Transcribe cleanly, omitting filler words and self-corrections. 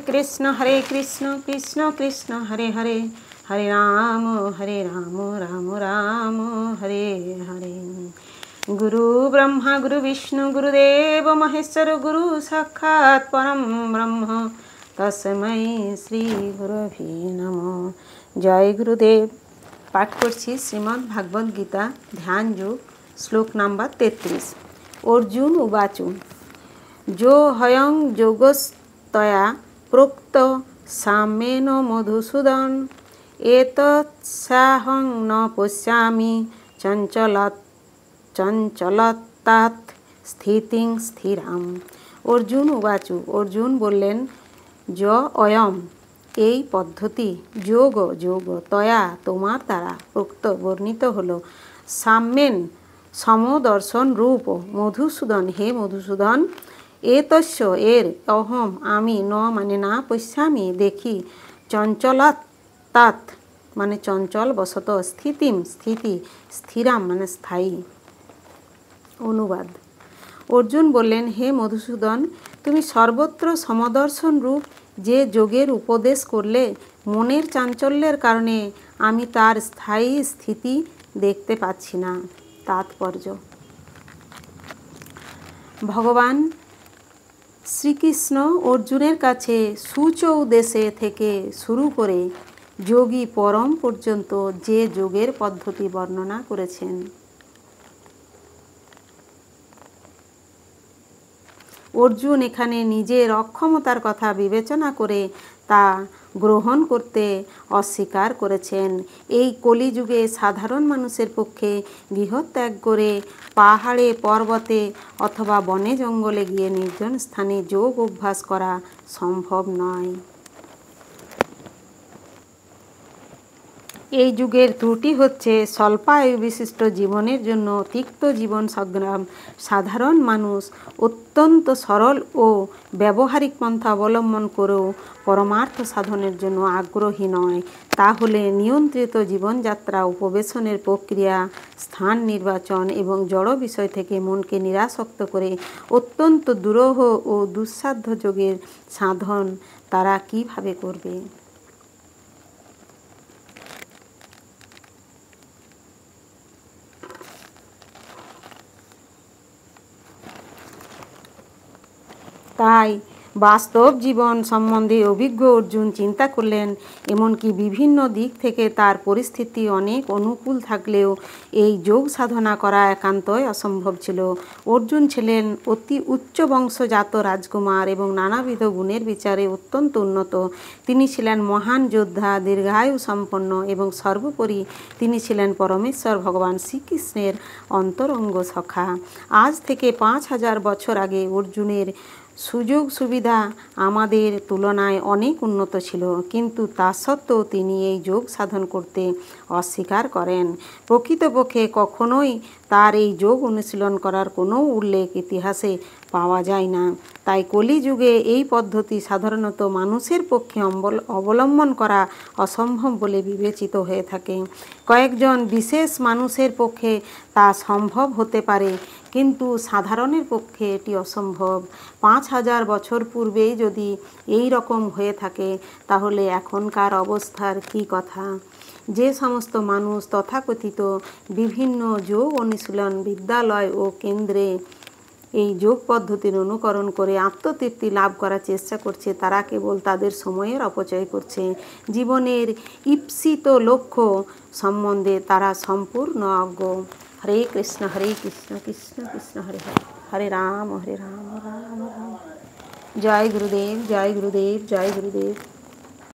कृष्ण कृष्ण कृष्ण हरे हरे, हरे राम राम राम हरे हरे। गुरु ब्रह्मा गुरु विष्णु गुरुदेव महेश्वर, गुरु साक्षात् परम ब्रह्म तस्मै श्री गुरवे नमः। जय गुरुदेव। पाठ करছি श्रीमद् भागवत गीता ध्यान योग श्लोक नंबर 33। अर्जुन उवाच जो हयं योगस्तया प्रोक्त साम्येन मधुसूदन एतत्साहं न पश्यामि चंचलतात् स्थितिं स्थिराम। अर्जुन उवाच, अर्जुन बोलें ज अयम এই পদ্ধতি যোগ যোগ তয়া তোমার দ্বারা উক্ত বর্ণিত হলো সাম্যেন সমদর্শন রূপ মধুসূদন হে মধুসূদন এতস্য এর অহম আমি ন মানে না পশ্যামি দেখি চঞ্চলাত্তাৎ মানে চঞ্চল বশত স্থিতিম স্থিতি স্থিরাম মানে স্থায়ী। অনুবাদ। অর্জুন বললেন হে মধুসূদন তুমি সর্বত্র সমদর্শন রূপ যে যোগের উপদেশ করলে মনের চাঞ্চল্যের কারণে আমি তার স্থায়ী স্থিতি দেখতে পাচ্ছি না। তাৎপর্য। ভগবান শ্রীকৃষ্ণ অর্জুনের কাছে সুচৌদেশে থেকে শুরু করে যোগী পরম পর্যন্ত যে যোগের পদ্ধতি বর্ণনা করেছেন অর্জুন এখানে নিজের অক্ষমতার কথা বিবেচনা করে তা গ্রহণ করতে অস্বীকার করেছেন। এই কলিযুগে সাধারণ মানুষের পক্ষে গৃহত্যাগ করে পাহাড়ে পর্বতে অথবা বনে জঙ্গলে গিয়ে নির্জন স্থানে যোগ অভ্যাস করা সম্ভব নয়। এই যুগের ত্রুটি হচ্ছে স্বল্পায়ু বিশিষ্ট জীবনের জন্য তিক্ত জীবন সংগ্রাম। সাধারণ মানুষ অত্যন্ত সরল ও ব্যবহারিক পন্থা অবলম্বন করেও পরমার্থ সাধনের জন্য আগ্রহী নয়। তাহলে নিয়ন্ত্রিত জীবনযাত্রা উপবেশনের প্রক্রিয়া স্থান নির্বাচন এবং জড় বিষয় থেকে মনকে নিরাসক্ত করে অত্যন্ত দুরূহ ও দুঃসাধ্য যোগের সাধন তারা কিভাবে করবে? তাই বাস্তব জীবন সম্বন্ধে অভিজ্ঞ অর্জুন চিন্তা করলেন এমনকি বিভিন্ন দিক থেকে তার পরিস্থিতি অনেক অনুকূল থাকলেও এই যোগ সাধনা করা একান্তই অসম্ভব ছিল। অর্জুন ছিলেন অতি উচ্চ বংশজাত রাজকুমার এবং নানাবিধ গুণের বিচারে অত্যন্ত উন্নত। তিনি ছিলেন মহান যোদ্ধা, দীর্ঘায়ু সম্পন্ন এবং সর্বোপরি তিনি ছিলেন পরমেশ্বর ভগবান শ্রীকৃষ্ণের অন্তরঙ্গ সখা। আজ থেকে 5000 বছর আগে অর্জুনের সুযোগ সুবিধা আমাদের তুলনায় অনেক উন্নত ছিল, কিন্তু তা সত্ত্বেও তিনি এই যোগ সাধন করতে অস্বীকার করেন। প্রকৃতপক্ষে কখনোই তার এই যোগ অনুশীলন করার কোনো উল্লেখ ইতিহাসে পাওয়া যায় না। তাই কলিযুগে এই পদ্ধতি সাধারণত মানুষের পক্ষে অবলম্বন করা অসম্ভব বলে বিবেচিত হয়ে থাকে। কয়েকজন বিশেষ মানুষের পক্ষে তা সম্ভব হতে পারে, কিন্তু সাধারণের পক্ষে এটি অসম্ভব। 5000 বছর পূর্বেই যদি এই রকম হয়ে থাকে তাহলে এখনকার অবস্থার কি কথা? যে সমস্ত মানুষ তথাকথিত বিভিন্ন যোগ অনুশীলন বিদ্যালয় ও কেন্দ্রে এই যোগ পদ্ধতির অনুকরণ করে আত্মতৃপ্তি লাভ করার চেষ্টা করছে তারা কেবল তাদের সময়ের অপচয় করছে। জীবনের ঈপ্সিত লক্ষ্য সম্বন্ধে তারা সম্পূর্ণ অজ্ঞ। হরে কৃষ্ণ কৃষ্ণ কৃষ্ণ হরে হরে, হরে রাম রাম রাম। জয় গুরুদেব জয় গুরুদেব জয় গুরুদেব।